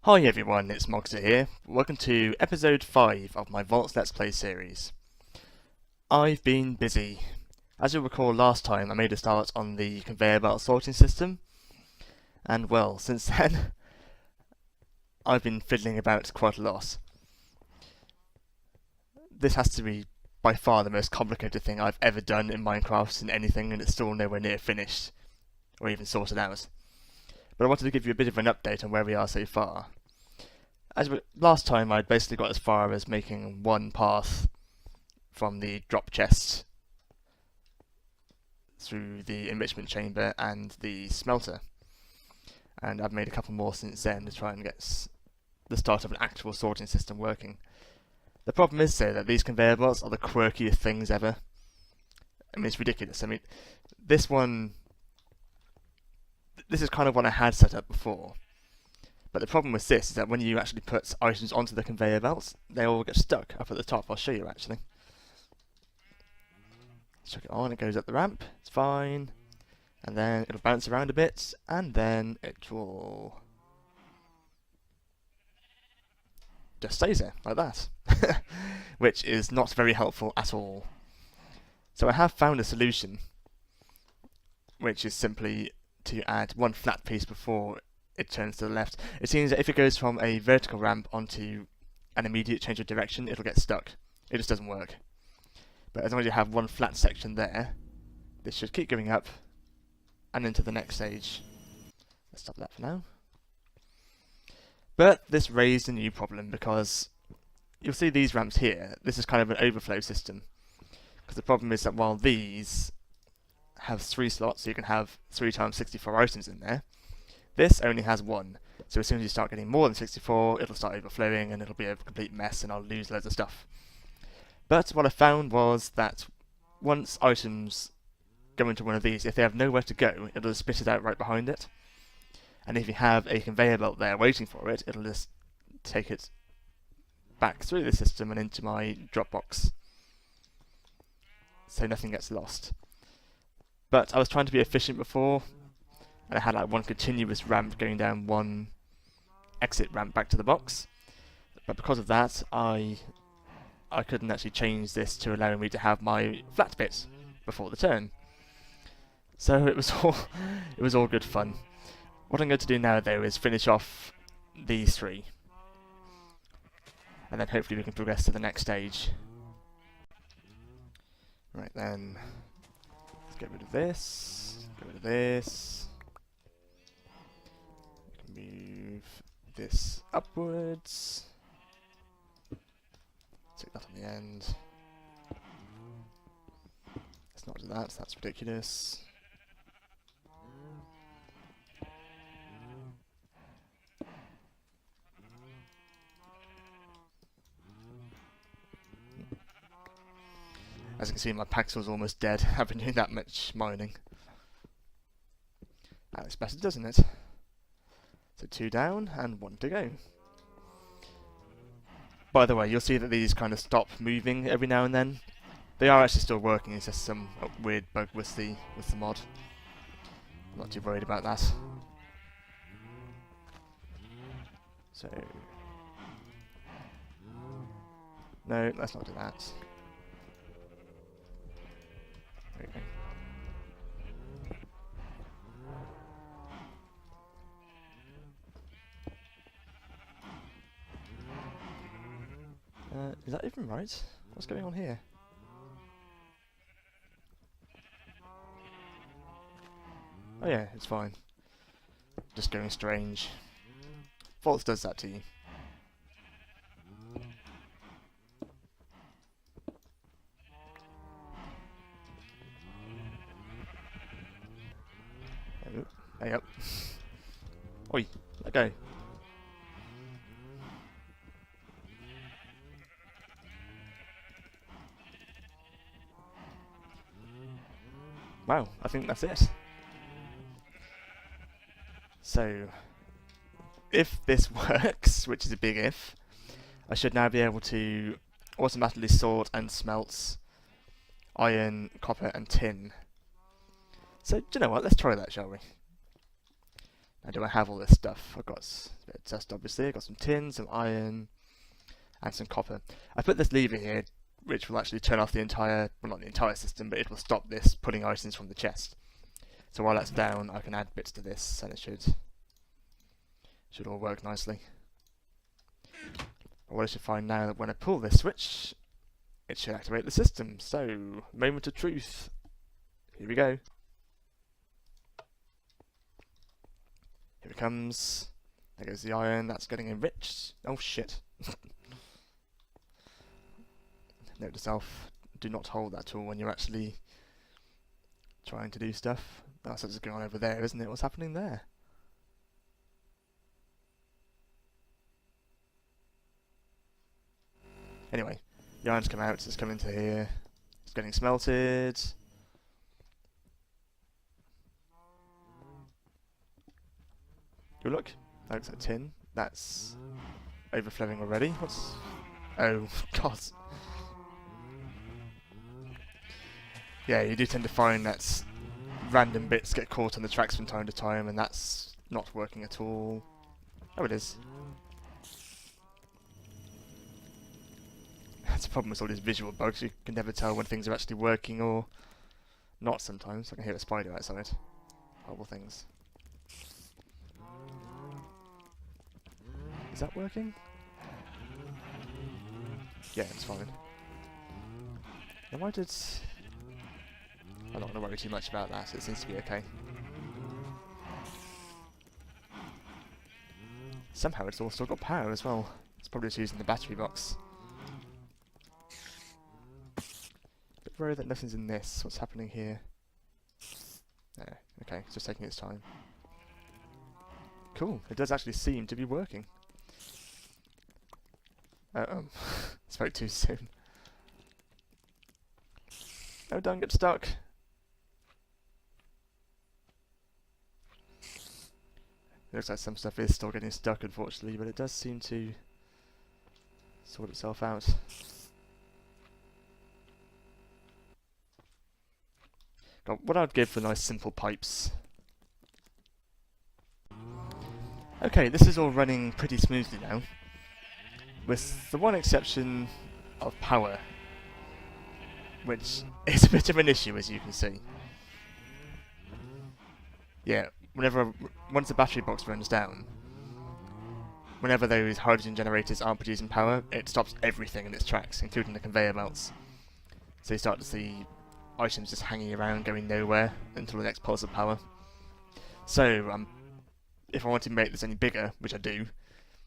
Hi everyone, it's Mogza here. Welcome to episode 5 of my Voltz Let's Play series. I've been busy. As you'll recall, last time I made a start on the conveyor belt sorting system, and well, since then I've been fiddling about quite a lot. This has to be by far the most complicated thing I've ever done in Minecraft in anything, and it's still nowhere near finished or even sorted out. But I wanted to give you a bit of an update on where we are so far. Last time I'd basically got as far as making one path from the drop chest through the enrichment chamber and the smelter. And I've made a couple more since then to try and get the start of an actual sorting system working. The problem is, though, that these conveyor belts are the quirkiest things ever. I mean, it's ridiculous. I mean, this is kind of one I had set up before. But the problem with this is that when you actually put items onto the conveyor belts, they all get stuck up at the top. I'll show you actually. Chuck it on, it goes up the ramp, it's fine. And then it'll bounce around a bit, and then it will just stays there, like that. Which is not very helpful at all. So I have found a solution, which is simply to add one flat piece before it turns to the left. It seems that if it goes from a vertical ramp onto an immediate change of direction, it'll get stuck. It just doesn't work. But as long as you have one flat section there, this should keep going up and into the next stage. Let's stop that for now. But this raised a new problem, because you'll see these ramps here, this is kind of an overflow system. Because the problem is that while these have 3 slots, so you can have 3 times 64 items in there, this only has 1. So as soon as you start getting more than 64, it'll start overflowing and it'll be a complete mess and I'll lose loads of stuff. But what I found was that once items go into one of these, if they have nowhere to go, it'll just spit it out right behind it. And if you have a conveyor belt there waiting for it, it'll just take it back through the system and into my drop box, so nothing gets lost. But I was trying to be efficient before, and I had like one continuous ramp going down one exit ramp back to the box. But because of that, I couldn't actually change this to allow me to have my flat bit before the turn. So it was all good fun. What I'm going to do now, though, is finish off these 3, and then hopefully we can progress to the next stage. Right then, let's get rid of this. Get rid of this. We can move this upwards. Stick that on the end. Let's not do that, that's ridiculous. As you can see, my Paxil's almost dead. I've been doing that much mining. That looks better, doesn't it? So 2 down and 1 to go. By the way, you'll see that these kind of stop moving every now and then. They are actually still working, it's just some weird bug with the mod. I'm not too worried about that. So... no, let's not do that. There we go. Is that even right? What's going on here? Oh yeah, it's fine. Just going strange. Voltz does that to you. Hey up. Oi, let go. Wow, I think that's it. So, if this works, which is a big if, I should now be able to automatically sort and smelt iron, copper and tin. So, do you know what, let's try that, shall we? Now, do I have all this stuff? I've got a bit of dust, obviously. I've got some tin, some iron, and some copper. I put this lever here, which will actually turn off the entire, well, not the entire system, but it will stop this pulling items from the chest. So while that's down, I can add bits to this, and it should all work nicely. But what I should find now that when I pull this switch, it should activate the system. So, moment of truth. Here we go. Here it comes. There goes the iron. That's getting enriched. Oh shit. Note to self, do not hold that tool when you're actually trying to do stuff. That's what's going on over there, isn't it? What's happening there? Anyway, the iron's come out, it's come into here. It's getting smelted. Oh look, that looks like tin. That's overflowing already. What's... oh, God. Yeah, you do tend to find that random bits get caught on the tracks from time to time, and that's not working at all. Oh, it is. That's the problem with all these visual bugs. You can never tell when things are actually working or not sometimes. I can hear a spider outside. Horrible things. Is that working? Yeah, it's fine. Now why did... I'm not going to worry too much about that, it seems to be okay. Somehow it's all still got power as well. It's probably just using the battery box. Bit worried that nothing's in this. What's happening here? No, okay, it's just taking its time. Cool, it does actually seem to be working. Spoke too soon. Oh, don't get stuck. It looks like some stuff is still getting stuck, unfortunately, but it does seem to sort itself out. God, what I'd give for nice simple pipes. Okay, this is all running pretty smoothly now, with the one exception of power, which is a bit of an issue, as you can see. Yeah, once the battery box runs down, whenever those hydrogen generators aren't producing power, it stops everything in its tracks, including the conveyor belts. So you start to see items just hanging around, going nowhere, until the next pulse of power. So, if I want to make this any bigger, which I do,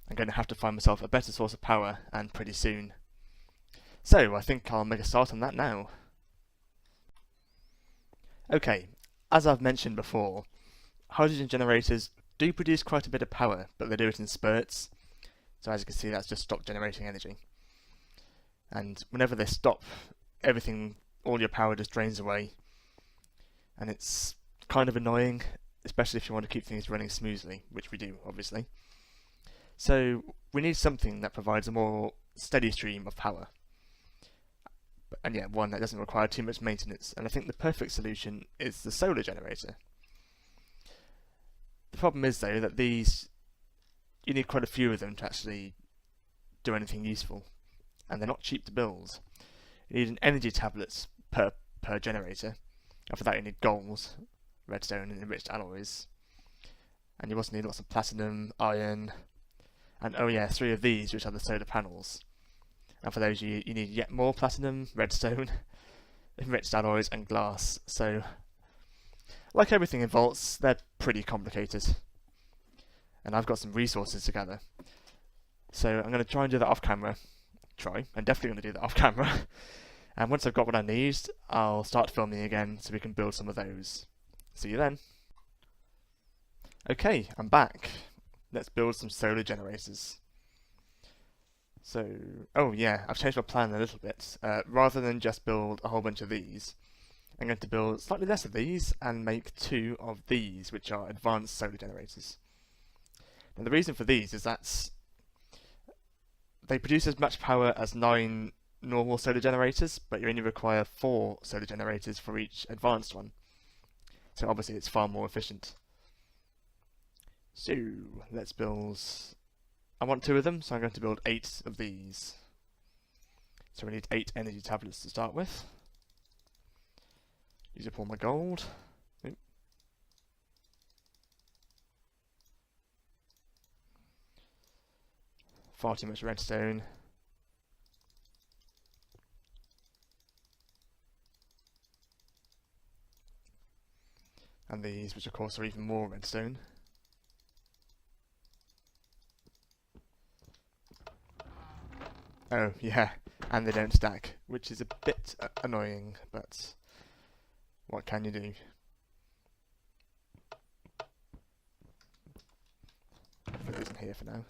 I'm going to have to find myself a better source of power, and pretty soon. So, I think I'll make a start on that now. Okay, as I've mentioned before, hydrogen generators do produce quite a bit of power, but they do it in spurts. So as you can see, that's just stopped generating energy. And whenever they stop, all your power just drains away. And it's kind of annoying, especially if you want to keep things running smoothly, which we do, obviously. So we need something that provides a more steady stream of power. And yeah, one that doesn't require too much maintenance. And I think the perfect solution is the solar generator. The problem is, though, that you need quite a few of them to actually do anything useful. And they're not cheap to build. You need an energy tablet per generator. And for that you need gold, redstone and enriched alloys. And you also need lots of platinum, iron, and oh yeah, 3 of these, which are the solar panels. And for those you need yet more platinum, redstone, enriched alloys and glass. So, like everything in Voltz, they're pretty complicated. And I've got some resources to gather. So I'm going to try and do that off camera. I'm definitely going to do that off camera. And once I've got what I need, I'll start filming again so we can build some of those. See you then. Okay, I'm back. Let's build some solar generators. So, oh yeah, I've changed my plan a little bit. Rather than just build a whole bunch of these, I'm going to build slightly less of these and make 2 of these, which are advanced solar generators. And the reason for these is that they produce as much power as 9 normal solar generators, but you only require 4 solar generators for each advanced one. So obviously it's far more efficient. So let's build. I want 2 of them, so I'm going to build 8 of these. So we need 8 energy tablets to start with. Use up all my gold. Oop. Far too much redstone. And these, which of course are even more redstone. Oh, yeah, and they don't stack, which is a bit annoying, but what can you do? Put these in here for now.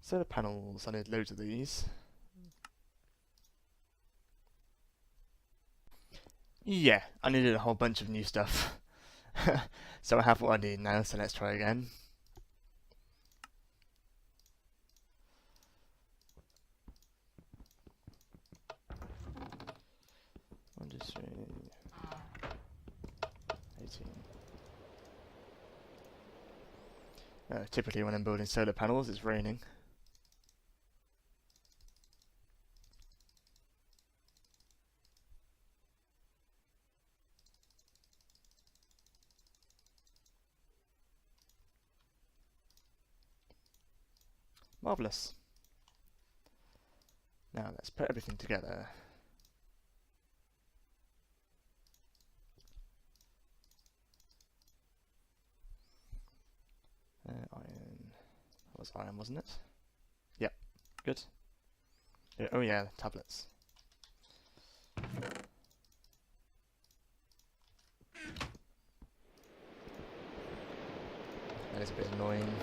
Solar panels, I need loads of these. Yeah, I needed a whole bunch of new stuff. So I have what I need now, so let's try again. One, two, three, 18. Typically when I'm building solar panels, it's raining. Marvellous. Now let's put everything together. Iron. That was iron, wasn't it? Yep, good. Oh yeah, tablets. That is a bit annoying.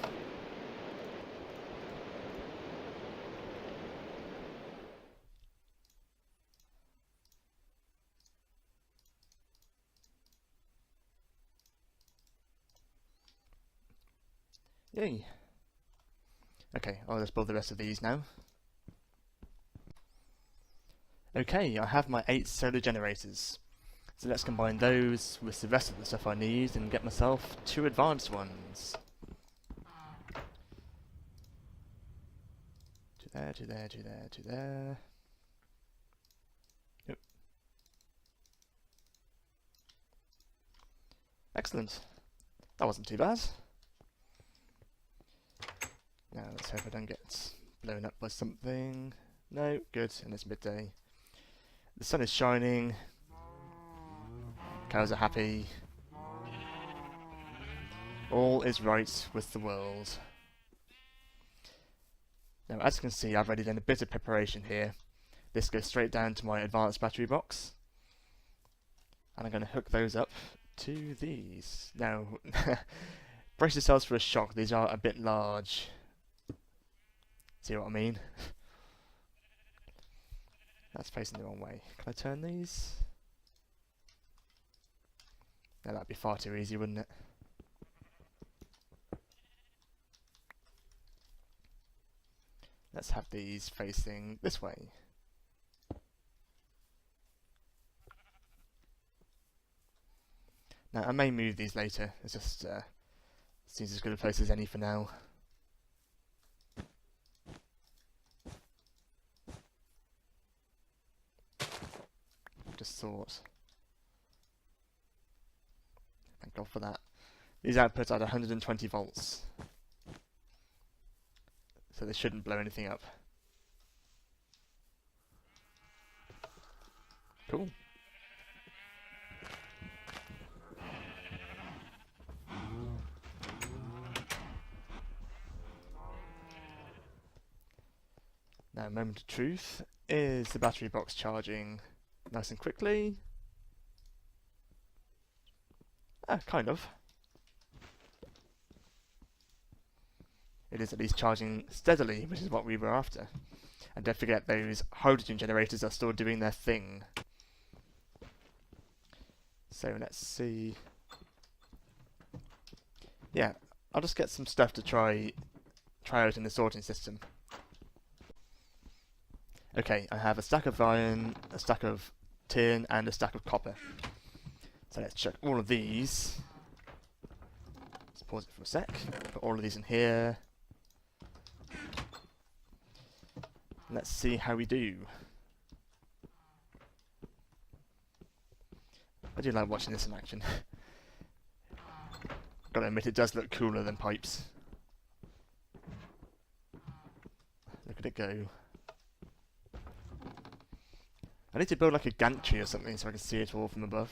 Yay! Okay, I'll just build the rest of these now. Okay, I have my 8 solar generators. So let's combine those with the rest of the stuff I need and get myself 2 advanced ones. 2 there, 2 there, 2 there, 2 there. Yep. Excellent. That wasn't too bad. Now let's hope I don't get blown up by something. No, good, and it's midday. The sun is shining. Cows are happy. All is right with the world. Now, as you can see, I've already done a bit of preparation here. This goes straight down to my advanced battery box. And I'm going to hook those up to these. Now, brace yourselves for a shock. These are a bit large. See what I mean? That's facing the wrong way. Can I turn these? No, that'd be far too easy, wouldn't it? Let's have these facing this way. Now, I may move these later. It's just seems as good a place as any for now. Just thought. Thank God for that. These outputs are at 120 volts. So they shouldn't blow anything up. Cool. Now, moment of truth. Is the battery box charging nice and quickly? Kind of. It is at least charging steadily, which is what we were after. And don't forget, those hydrogen generators are still doing their thing. So let's see. Yeah, I'll just get some stuff to try out in the sorting system. Okay, I have a stack of iron, a stack of tin, and a stack of copper. So let's check all of these. Let's pause it for a sec. Put all of these in here. Let's see how we do. I do like watching this in action. Gotta admit, it does look cooler than pipes. Look at it go. I need to build like a gantry or something so I can see it all from above.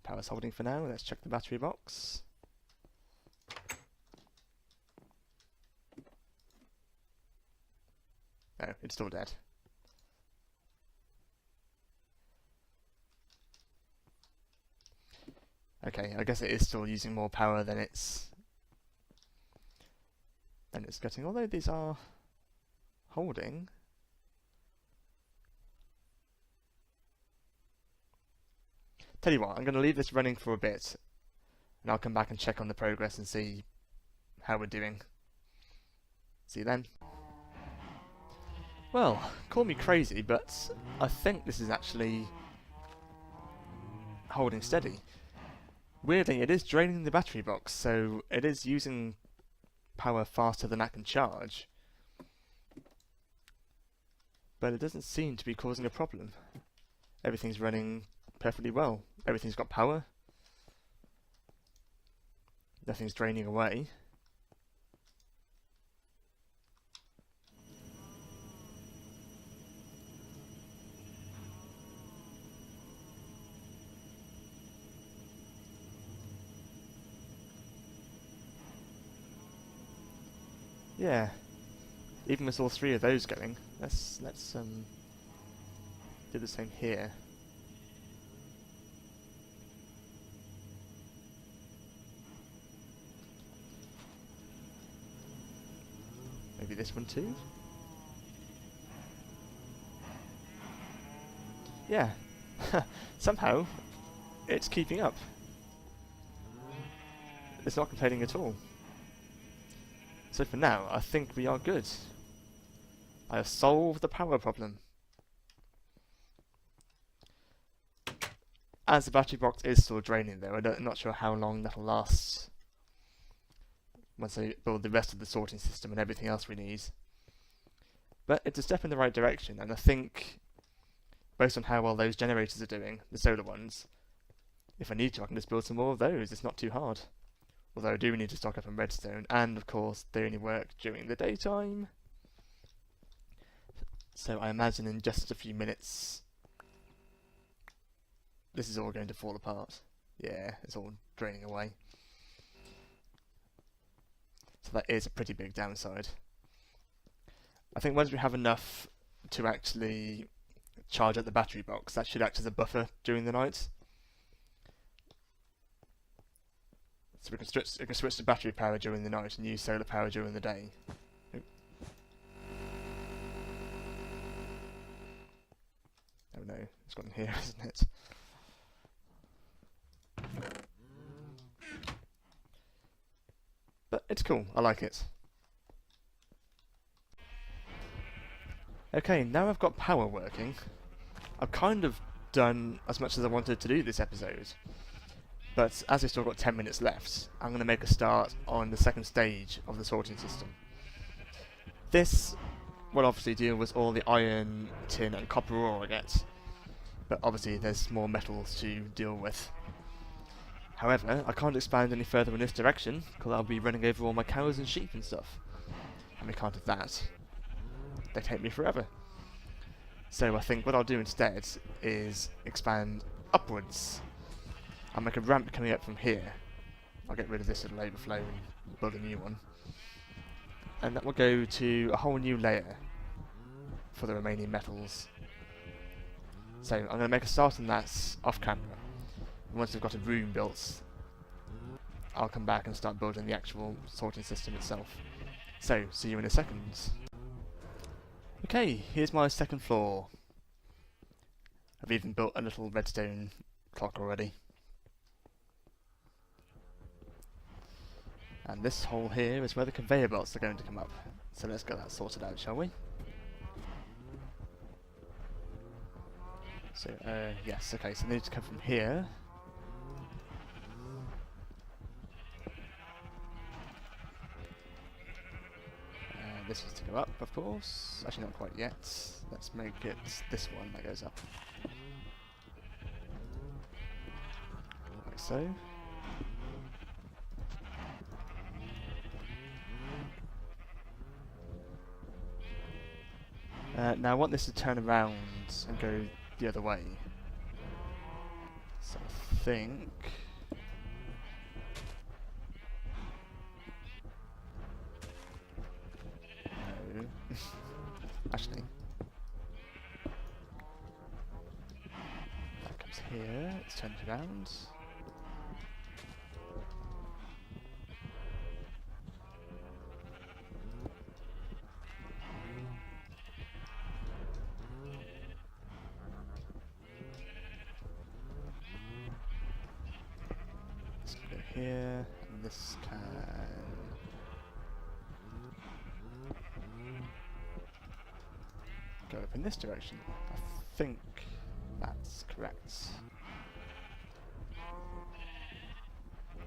Power's holding for now. Let's check the battery box. No, it's still dead. Okay, I guess it is still using more power than it's getting. Although these are holding. Tell you what, I'm going to leave this running for a bit, and I'll come back and check on the progress and see how we're doing. See you then. Well, call me crazy, but I think this is actually holding steady. Weirdly, it is draining the battery box, so it is using power faster than that can charge. But it doesn't seem to be causing a problem. Everything's running perfectly well. Everything's got power. Nothing's draining away. Yeah, even with all three of those going, let's do the same here. Maybe this one too? Yeah, somehow it's keeping up. It's not complaining at all. So for now, I think we are good. I have solved the power problem. As the battery box is still draining though, I'm not sure how long that'll last once I build the rest of the sorting system and everything else we need. But it's a step in the right direction, and I think, based on how well those generators are doing, the solar ones, if I need to I can just build some more of those, it's not too hard. Although I do need to stock up on redstone, and of course they only work during the daytime. So I imagine in just a few minutes this is all going to fall apart. Yeah, it's all draining away. So that is a pretty big downside. I think once we have enough to actually charge up the battery box, that should act as a buffer during the night. So we can switch to battery power during the night and use solar power during the day. Oop. Oh no, it's got in here, isn't it? But it's cool, I like it. Okay, now I've got power working. I've kind of done as much as I wanted to do this episode. But as we've still got 10 minutes left, I'm going to make a start on the second stage of the sorting system. This will obviously deal with all the iron, tin and copper ore I get, but obviously there's more metals to deal with. However, I can't expand any further in this direction, because I'll be running over all my cows and sheep and stuff. And we can't have that. They take me forever. So I think what I'll do instead is expand upwards. I'll make a ramp coming up from here. I'll get rid of this little overflow and build a new one. And that will go to a whole new layer for the remaining metals. So I'm going to make a start on that off camera. And once I've got a room built, I'll come back and start building the actual sorting system itself. So, see you in a second. Okay, here's my second floor. I've even built a little redstone clock already. And this hole here is where the conveyor belts are going to come up. So let's get that sorted out, shall we? So, yes, okay, so they need to come from here. This is to go up, of course. Actually, not quite yet. Let's make it this one that goes up. Like so. Now I want this to turn around and go the other way. So I think... No. Actually. That comes here, let's turn it around. Here, and this can go up in this direction. I think that's correct.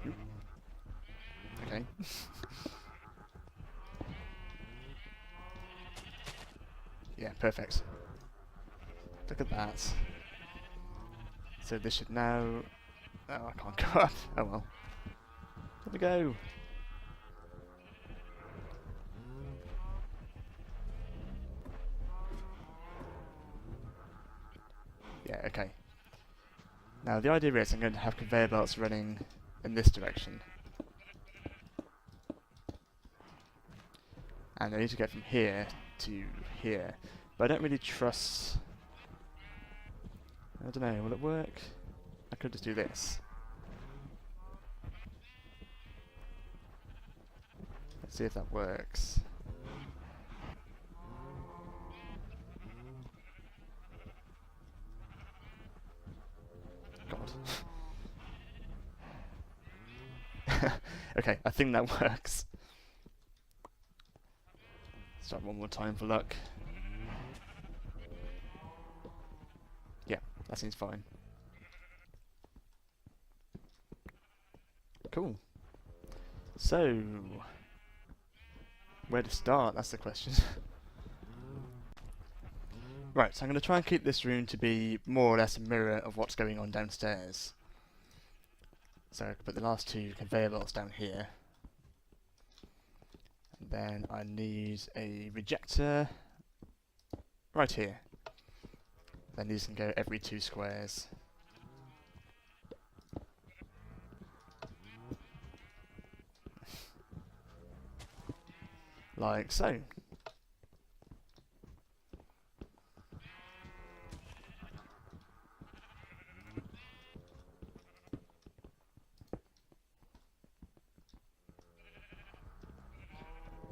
Oop. Okay. Yeah, perfect. Look at that. So this should now... Oh, I can't go up. Oh well. There we go. Yeah, okay. Now the idea is I'm going to have conveyor belts running in this direction. And I need to get from here to here. But I don't really trust... I don't know, will it work? I could just do this. Let's see if that works. God. Okay, I think that works. Let's try one more time for luck. Yeah, that seems fine. Cool. So, where to start? That's the question. Right, so I'm going to try and keep this room to be more or less a mirror of what's going on downstairs. So I can put the last two conveyor belts down here. And then I need a rejector right here. Then these can go every 2 squares. Like so.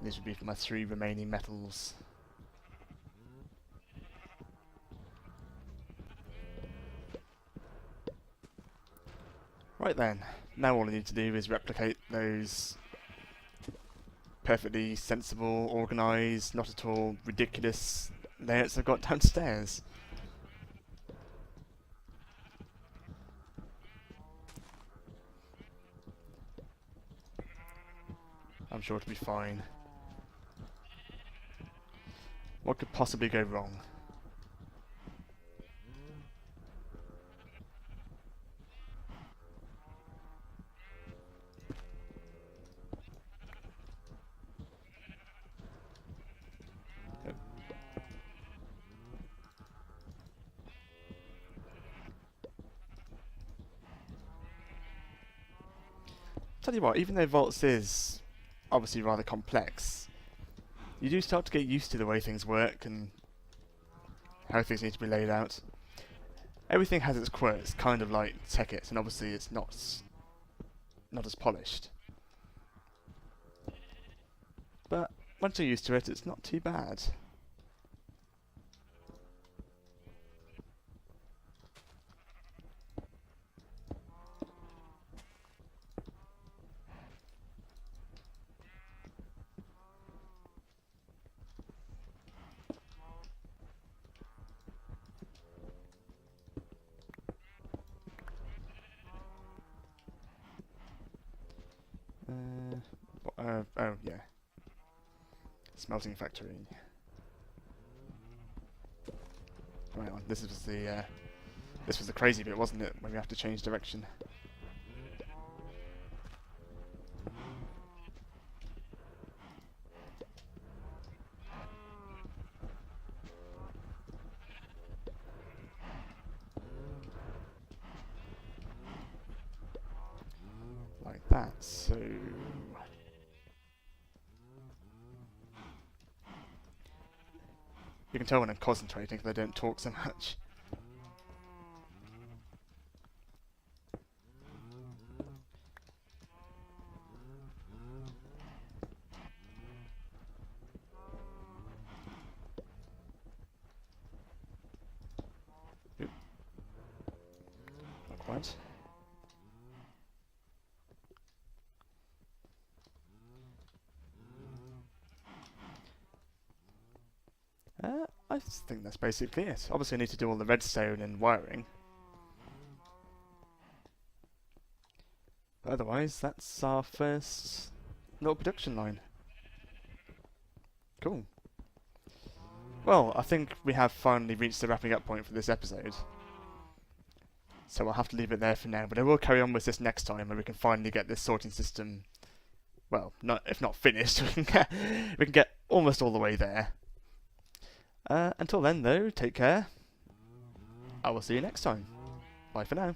These would be for my 3 remaining metals. Right then, now all I need to do is replicate those perfectly sensible, organised, not at all ridiculous layouts I've got downstairs. I'm sure it'll be fine. What could possibly go wrong? Tell you what, even though Voltz is obviously rather complex, you do start to get used to the way things work and how things need to be laid out. Everything has its quirks, kind of like Tekkit, and obviously it's not as polished. But once you're used to it, it's not too bad. no, yeah. Smelting factory. Right on. This was the crazy bit, wasn't it? When we have to change direction. Like that. So. You can tell when I'm concentrating because I don't talk so much. Oop. Not quite. I think that's basically it. Obviously I need to do all the redstone and wiring. But otherwise, that's our first little production line. Cool. Well, I think we have finally reached the wrapping up point for this episode. So I'll have to leave it there for now, but I will carry on with this next time where we can finally get this sorting system, well, if not finished, we can get almost all the way there. Until then, though, take care. I will see you next time. Bye for now.